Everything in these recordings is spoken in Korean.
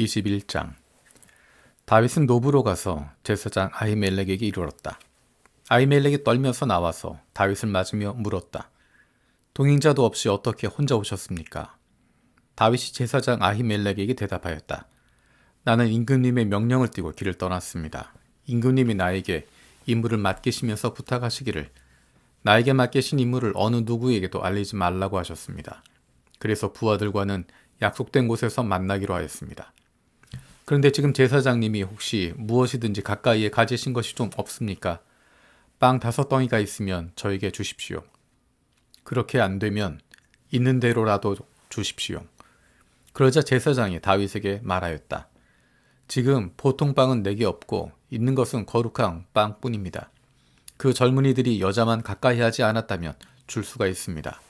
21장. 다윗은 노브로 가서 제사장 아히멜렉에게 이르렀다. 아히멜렉이 떨면서 나와서 다윗을 맞으며 물었다. 동행자도 없이 어떻게 혼자 오셨습니까? 다윗이 제사장 아히멜렉에게 대답하였다. 나는 임금님의 명령을 띠고 길을 떠났습니다. 임금님이 나에게 임무를 맡기시면서 부탁하시기를 나에게 맡기신 임무를 어느 누구에게도 알리지 말라고 하셨습니다. 그래서 부하들과는 약속된 곳에서 만나기로 하였습니다. 그런데 지금 제사장님이 혹시 무엇이든지 가까이에 가지신 것이 좀 없습니까? 빵 5덩이가 있으면 저에게 주십시오. 그렇게 안 되면 있는 대로라도 주십시오. 그러자 제사장이 다윗에게 말하였다. 지금 보통 빵은 내게 없고 있는 것은 거룩한 빵뿐입니다. 그 젊은이들이 여자만 가까이 하지 않았다면 줄 수가 있습니다.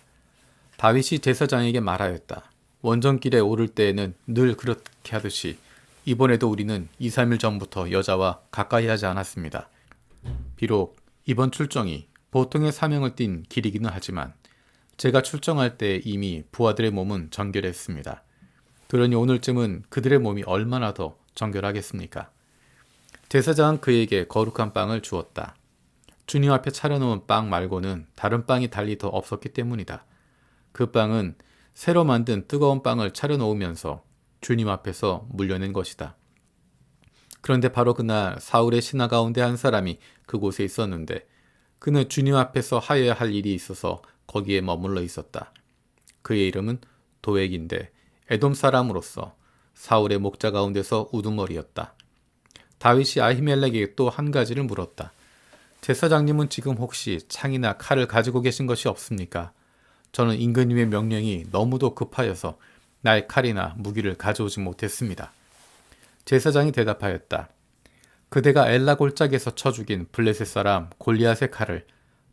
다윗이 제사장에게 말하였다. 원정길에 오를 때에는 늘 그렇게 하듯이 이번에도 우리는 2, 3일 전부터 여자와 가까이 하지 않았습니다. 비록 이번 출정이 보통의 사명을 띤 길이기는 하지만 제가 출정할 때 이미 부하들의 몸은 정결했습니다. 그러니 오늘쯤은 그들의 몸이 얼마나 더 정결하겠습니까? 제사장은 그에게 거룩한 빵을 주었다. 주님 앞에 차려놓은 빵 말고는 다른 빵이 달리 더 없었기 때문이다. 그 빵은 새로 만든 뜨거운 빵을 차려놓으면서 주님 앞에서 물려낸 것이다. 그런데 바로 그날 사울의 신하 가운데 한 사람이 그곳에 있었는데 그는 주님 앞에서 하여야 할 일이 있어서 거기에 머물러 있었다. 그의 이름은 도액인데 에돔 사람으로서 사울의 목자 가운데서 우두머리였다. 다윗이 아히멜렉에게 또 한 가지를 물었다. 제사장님은 지금 혹시 창이나 칼을 가지고 계신 것이 없습니까? 저는 임금님의 명령이 너무도 급하여서 나의 칼이나 무기를 가져오지 못했습니다. 제사장이 대답하였다. 그대가 엘라 골짜기에서 쳐 죽인 블레셋 사람 골리앗의 칼을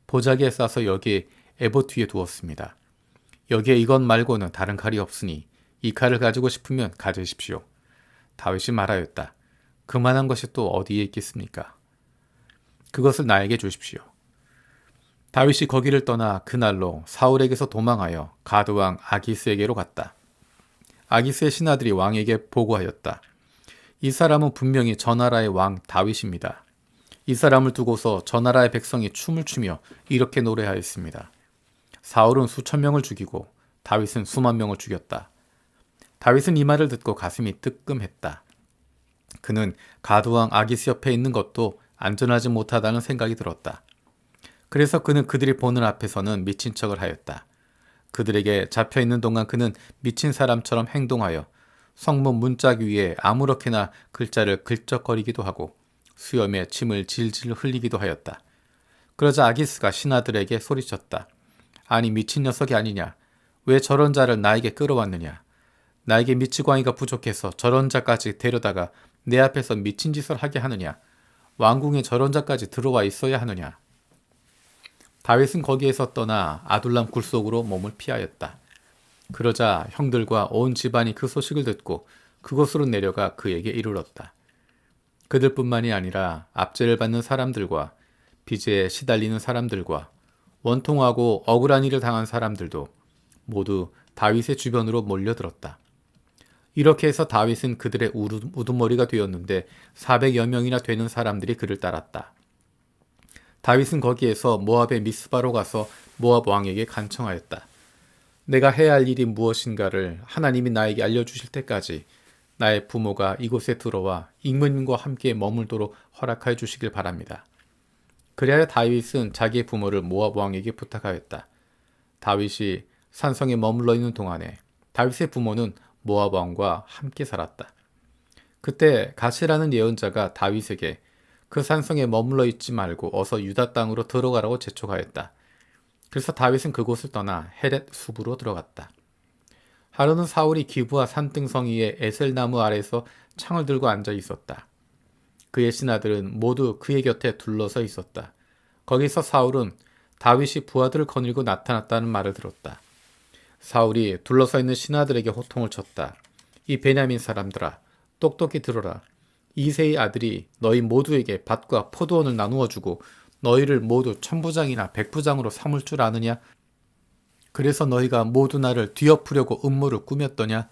보자기에 싸서 여기에 에봇 뒤에 두었습니다. 여기에 이것 말고는 다른 칼이 없으니 이 칼을 가지고 싶으면 가지십시오. 다윗이 말하였다. 그만한 것이 또 어디에 있겠습니까? 그것을 나에게 주십시오. 다윗이 거기를 떠나 그날로 사울에게서 도망하여 가드왕 아기스에게로 갔다. 아기스의 신하들이 왕에게 보고하였다. 이 사람은 분명히 저 나라의 왕 다윗입니다. 이 사람을 두고서 저 나라의 백성이 춤을 추며 이렇게 노래하였습니다. 사울은 수천 명을 죽이고 다윗은 수만 명을 죽였다. 다윗은 이 말을 듣고 가슴이 뜨끔했다. 그는 가드왕 아기스 옆에 있는 것도 안전하지 못하다는 생각이 들었다. 그래서 그는 그들이 보는 앞에서는 미친 척을 하였다. 그들에게 잡혀있는 동안 그는 미친 사람처럼 행동하여 성문 문짝 위에 아무렇게나 글자를 긁적거리기도 하고 수염에 침을 질질 흘리기도 하였다. 그러자 아기스가 신하들에게 소리쳤다. 아니 미친 녀석이 아니냐? 왜 저런 자를 나에게 끌어왔느냐? 나에게 미치광이가 부족해서 저런 자까지 데려다가 내 앞에서 미친 짓을 하게 하느냐? 왕궁에 저런 자까지 들어와 있어야 하느냐? 다윗은 거기에서 떠나 아둘람 굴속으로 몸을 피하였다. 그러자 형들과 온 집안이 그 소식을 듣고 그곳으로 내려가 그에게 이르렀다. 그들뿐만이 아니라 압제를 받는 사람들과 빚에 시달리는 사람들과 원통하고 억울한 일을 당한 사람들도 모두 다윗의 주변으로 몰려들었다. 이렇게 해서 다윗은 그들의 우두머리가 되었는데 400여 명이나 되는 사람들이 그를 따랐다. 다윗은 거기에서 모압의 미스바로 가서 모압 왕에게 간청하였다. 내가 해야 할 일이 무엇인가를 하나님이 나에게 알려주실 때까지 나의 부모가 이곳에 들어와 임금님과 함께 머물도록 허락하여 주시길 바랍니다. 그리하여 다윗은 자기의 부모를 모압 왕에게 부탁하였다. 다윗이 산성에 머물러 있는 동안에 다윗의 부모는 모압 왕과 함께 살았다. 그때 가시라는 예언자가 다윗에게 그 산성에 머물러 있지 말고 어서 유다 땅으로 들어가라고 재촉하였다. 그래서 다윗은 그곳을 떠나 헤렛 숲으로 들어갔다. 하루는 사울이 기브아 산등성 위에 에셀나무 아래에서 창을 들고 앉아 있었다. 그의 신하들은 모두 그의 곁에 둘러서 있었다. 거기서 사울은 다윗이 부하들을 거닐고 나타났다는 말을 들었다. 사울이 둘러서 있는 신하들에게 호통을 쳤다. 이 베냐민 사람들아, 똑똑히 들어라. 이새의 아들이 너희 모두에게 밭과 포도원을 나누어 주고 너희를 모두 천부장이나 백부장으로 삼을 줄 아느냐? 그래서 너희가 모두 나를 뒤엎으려고 음모를 꾸몄더냐?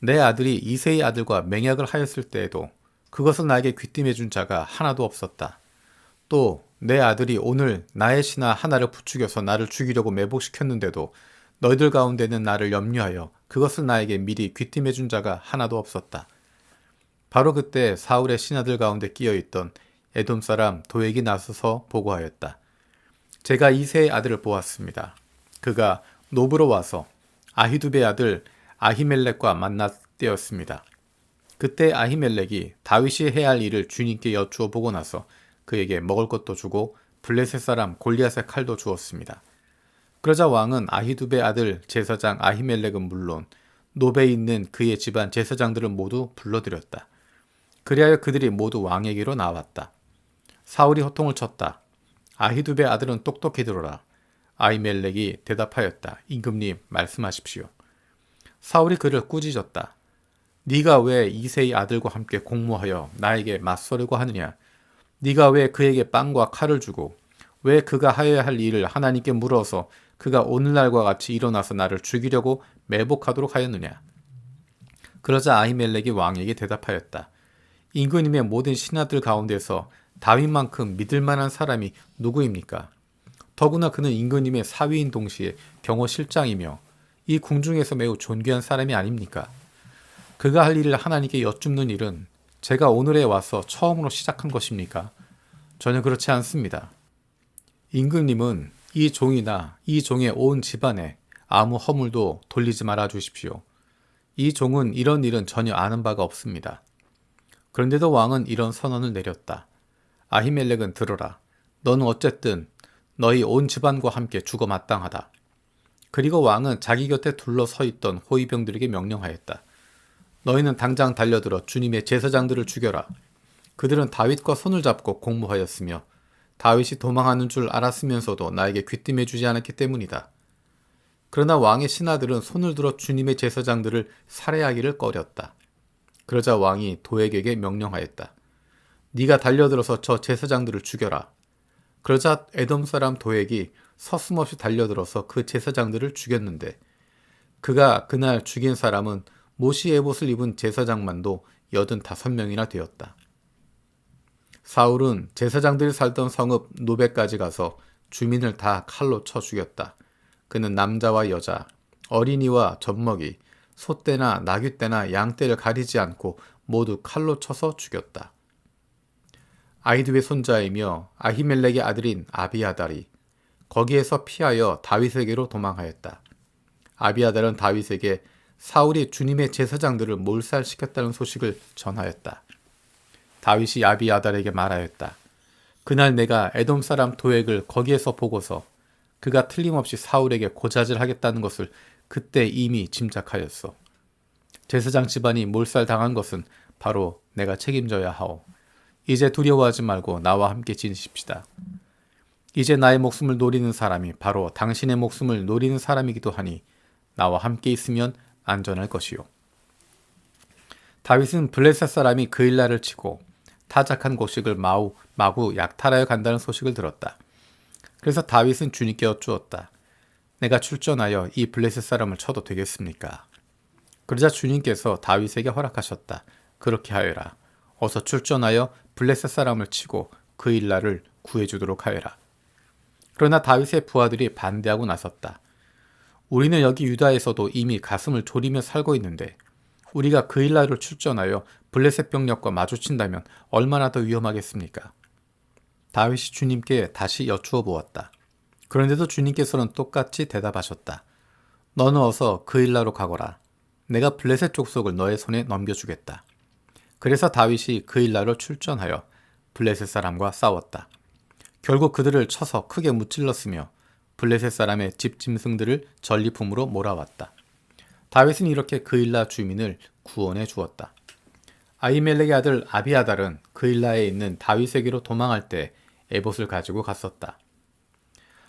내 아들이 이새의 아들과 맹약을 하였을 때에도 그것을 나에게 귀띔해 준 자가 하나도 없었다. 또 내 아들이 오늘 나의 신하 하나를 부추겨서 나를 죽이려고 매복시켰는데도 너희들 가운데는 나를 염려하여 그것을 나에게 미리 귀띔해 준 자가 하나도 없었다. 바로 그때 사울의 신하들 가운데 끼어있던 에돔 사람 도액이 나서서 보고하였다. 제가 이새의 아들을 보았습니다. 그가 노브로 와서 아히두베의 아들 아히멜렉과 만났되었습니다. 그때 아히멜렉이 다윗이 해야 할 일을 주님께 여쭈어 보고 나서 그에게 먹을 것도 주고 블레셋 사람 골리앗의 칼도 주었습니다. 그러자 왕은 아히두베의 아들 제사장 아히멜렉은 물론 노베에 있는 그의 집안 제사장들을 모두 불러들였다. 그리하여 그들이 모두 왕에게로 나왔다. 사울이 호통을 쳤다. 아히두베의 아들은 똑똑히 들어라. 아히멜렉이 대답하였다. 임금님 말씀하십시오. 사울이 그를 꾸짖었다. 네가 왜 이새의 아들과 함께 공모하여 나에게 맞서려고 하느냐? 네가 왜 그에게 빵과 칼을 주고 왜 그가 하여야 할 일을 하나님께 물어서 그가 오늘날과 같이 일어나서 나를 죽이려고 매복하도록 하였느냐? 그러자 아히멜렉이 왕에게 대답하였다. 임금님의 모든 신하들 가운데서 다윗만큼 믿을 만한 사람이 누구입니까? 더구나 그는 임금님의 사위인 동시에 경호실장이며 이 궁중에서 매우 존귀한 사람이 아닙니까? 그가 할 일을 하나님께 여쭙는 일은 제가 오늘에 와서 처음으로 시작한 것입니까? 전혀 그렇지 않습니다. 임금님은 이 종이나 이 종의 온 집안에 아무 허물도 돌리지 말아 주십시오. 이 종은 이런 일은 전혀 아는 바가 없습니다. 그런데도 왕은 이런 선언을 내렸다. 아히멜렉은 들어라. 너는 어쨌든 너희 온 집안과 함께 죽어 마땅하다. 그리고 왕은 자기 곁에 둘러서 있던 호위병들에게 명령하였다. 너희는 당장 달려들어 주님의 제사장들을 죽여라. 그들은 다윗과 손을 잡고 공모하였으며 다윗이 도망하는 줄 알았으면서도 나에게 귀띔해 주지 않았기 때문이다. 그러나 왕의 신하들은 손을 들어 주님의 제사장들을 살해하기를 꺼렸다. 그러자 왕이 도액에게 명령하였다. 네가 달려들어서 저 제사장들을 죽여라. 그러자 에돔 사람 도액이 서슴없이 달려들어서 그 제사장들을 죽였는데 그가 그날 죽인 사람은 모시 에봇을 입은 제사장만도 85명이나 되었다. 사울은 제사장들이 살던 성읍 노베까지 가서 주민을 다 칼로 쳐 죽였다. 그는 남자와 여자, 어린이와 젖먹이, 소떼나 나귀떼나 양떼를 가리지 않고 모두 칼로 쳐서 죽였다. 아히두의 손자이며 아히멜렉의 아들인 아비아달이 거기에서 피하여 다윗에게로 도망하였다. 아비아달은 다윗에게 사울이 주님의 제사장들을 몰살시켰다는 소식을 전하였다. 다윗이 아비아달에게 말하였다. 그날 내가 에돔 사람 도액을 거기에서 보고서 그가 틀림없이 사울에게 고자질하겠다는 것을 그때 이미 짐작하였소. 제사장 집안이 몰살당한 것은 바로 내가 책임져야 하오. 이제 두려워하지 말고 나와 함께 지내십시다. 이제 나의 목숨을 노리는 사람이 바로 당신의 목숨을 노리는 사람이기도 하니 나와 함께 있으면 안전할 것이요. 다윗은 블레셋 사람이 그일라를 치고 타작한 곡식을 마구 약탈하여 간다는 소식을 들었다. 그래서 다윗은 주님께 여쭈었다. 내가 출전하여 이 블레셋 사람을 쳐도 되겠습니까? 그러자 주님께서 다윗에게 허락하셨다. 그렇게 하여라. 어서 출전하여 블레셋 사람을 치고 그일라를 구해주도록 하여라. 그러나 다윗의 부하들이 반대하고 나섰다. 우리는 여기 유다에서도 이미 가슴을 졸이며 살고 있는데 우리가 그일라를 출전하여 블레셋 병력과 마주친다면 얼마나 더 위험하겠습니까? 다윗이 주님께 다시 여쭈어 보았다. 그런데도 주님께서는 똑같이 대답하셨다. 너는 어서 그일라로 가거라. 내가 블레셋 족속을 너의 손에 넘겨주겠다. 그래서 다윗이 그일라로 출전하여 블레셋 사람과 싸웠다. 결국 그들을 쳐서 크게 무찔렀으며 블레셋 사람의 집 짐승들을 전리품으로 몰아왔다. 다윗은 이렇게 그일라 주민을 구원해 주었다. 아히멜렉의 아들 아비아달은 그일라에 있는 다윗에게로 도망할 때 에봇을 가지고 갔었다.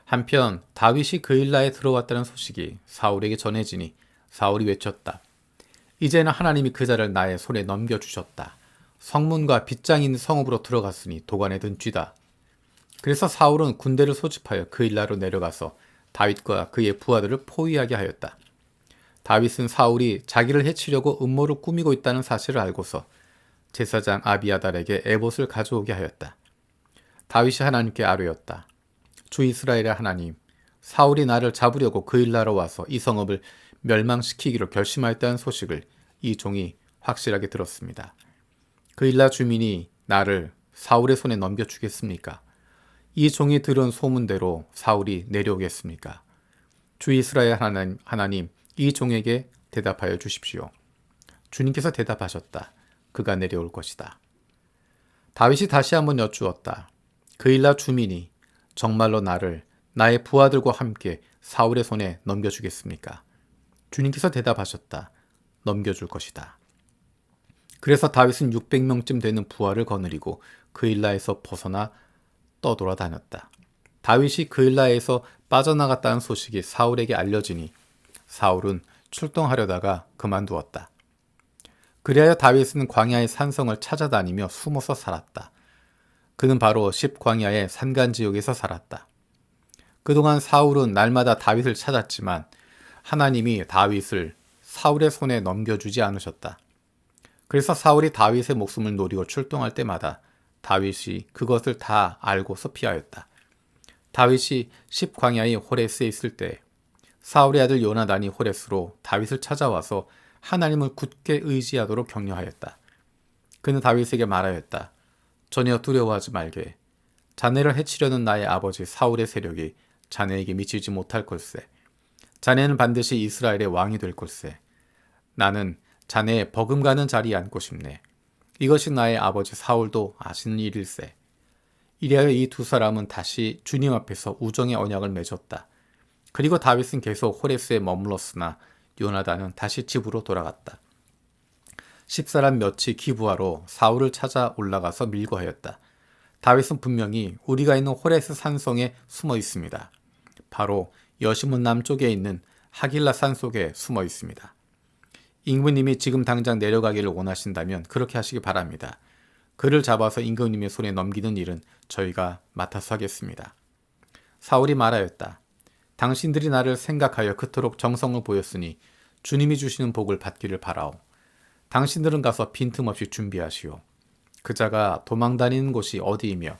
한편 다윗이 그일라에 들어왔다는 소식이 사울에게 전해지니 사울이 외쳤다. 이제는 하나님이 그 자를 나의 손에 넘겨주셨다. 성문과 빗장 있는 성읍으로 들어갔으니 도관에 든 쥐다. 그래서 사울은 군대를 소집하여 그일라로 내려가서 다윗과 그의 부하들을 포위하게 하였다. 다윗은 사울이 자기를 해치려고 음모를 꾸미고 있다는 사실을 알고서 제사장 아비아달에게 에봇을 가져오게 하였다. 다윗이 하나님께 아뢰었다. 주 이스라엘의 하나님, 사울이 나를 잡으려고 그 일나러 와서 이 성읍을 멸망시키기로 결심하였다는 소식을 이 종이 확실하게 들었습니다. 그 일나 주민이 나를 사울의 손에 넘겨주겠습니까? 이 종이 들은 소문대로 사울이 내려오겠습니까? 주 이스라엘 하나님, 이 종에게 대답하여 주십시오. 주님께서 대답하셨다. 그가 내려올 것이다. 다윗이 다시 한번 여쭈었다. 그 일나 주민이 정말로 나를 나의 부하들과 함께 사울의 손에 넘겨주겠습니까? 주님께서 대답하셨다. 넘겨줄 것이다. 그래서 다윗은 600명쯤 되는 부하를 거느리고 그 일라에서 벗어나 떠돌아다녔다. 다윗이 그 일라에서 빠져나갔다는 소식이 사울에게 알려지니 사울은 출동하려다가 그만두었다. 그리하여 다윗은 광야의 산성을 찾아다니며 숨어서 살았다. 그는 바로 십광야의 산간지역에서 살았다. 그동안 사울은 날마다 다윗을 찾았지만 하나님이 다윗을 사울의 손에 넘겨주지 않으셨다. 그래서 사울이 다윗의 목숨을 노리고 출동할 때마다 다윗이 그것을 다 알고서 피하였다. 다윗이 십광야의 호레스에 있을 때 사울의 아들 요나단이 호레스로 다윗을 찾아와서 하나님을 굳게 의지하도록 격려하였다. 그는 다윗에게 말하였다. 전혀 두려워하지 말게. 자네를 해치려는 나의 아버지 사울의 세력이 자네에게 미치지 못할 걸세. 자네는 반드시 이스라엘의 왕이 될 걸세. 나는 자네의 버금가는 자리에 앉고 싶네. 이것이 나의 아버지 사울도 아시는 일일세. 이리하여 이 두 사람은 다시 주님 앞에서 우정의 언약을 맺었다. 그리고 다윗은 계속 호레스에 머물렀으나 요나단은 다시 집으로 돌아갔다. 10사람 몇이 기부하러 사울을 찾아 올라가서 밀고하였다. 다윗은 분명히 우리가 있는 호레스 산성에 숨어 있습니다. 바로 여시문 남쪽에 있는 하길라 산 속에 숨어 있습니다. 임금님이 지금 당장 내려가기를 원하신다면 그렇게 하시기 바랍니다. 그를 잡아서 임금님의 손에 넘기는 일은 저희가 맡아서 하겠습니다. 사울이 말하였다. 당신들이 나를 생각하여 그토록 정성을 보였으니 주님이 주시는 복을 받기를 바라오. 당신들은 가서 빈틈없이 준비하시오. 그 자가 도망다니는 곳이 어디이며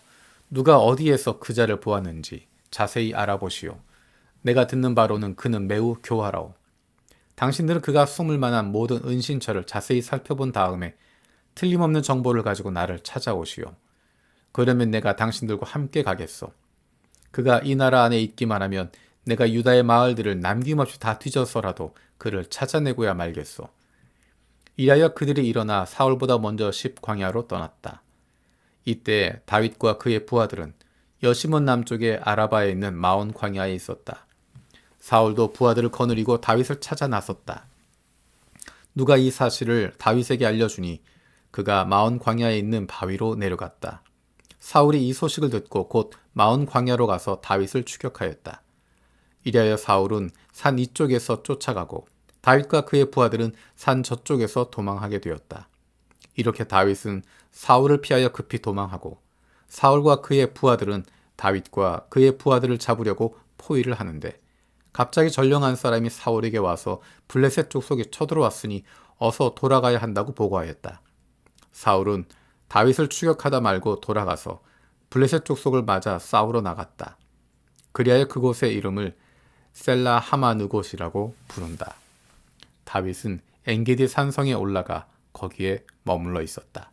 누가 어디에서 그 자를 보았는지 자세히 알아보시오. 내가 듣는 바로는 그는 매우 교활하오. 당신들은 그가 숨을 만한 모든 은신처를 자세히 살펴본 다음에 틀림없는 정보를 가지고 나를 찾아오시오. 그러면 내가 당신들과 함께 가겠소. 그가 이 나라 안에 있기만 하면 내가 유다의 마을들을 남김없이 다 뒤져서라도 그를 찾아내고야 말겠소. 이하여 그들이 일어나 사울보다 먼저 십광야로 떠났다. 이때 다윗과 그의 부하들은 여시몬 남쪽의 아라바에 있는 마온 광야에 있었다. 사울도 부하들을 거느리고 다윗을 찾아 나섰다. 누가 이 사실을 다윗에게 알려주니 그가 마온 광야에 있는 바위로 내려갔다. 사울이 이 소식을 듣고 곧 마온 광야로 가서 다윗을 추격하였다. 이리하여 사울은 산 이쪽에서 쫓아가고 다윗과 그의 부하들은 산 저쪽에서 도망하게 되었다. 이렇게 다윗은 사울을 피하여 급히 도망하고 사울과 그의 부하들은 다윗과 그의 부하들을 잡으려고 포위를 하는데 갑자기 전령한 사람이 사울에게 와서 블레셋 족속에 쳐들어왔으니 어서 돌아가야 한다고 보고하였다. 사울은 다윗을 추격하다 말고 돌아가서 블레셋 족속을 맞아 싸우러 나갔다. 그리하여 그곳의 이름을 셀라 하마느곳이라고 부른다. 다윗은 엔게디 산성에 올라가 거기에 머물러 있었다.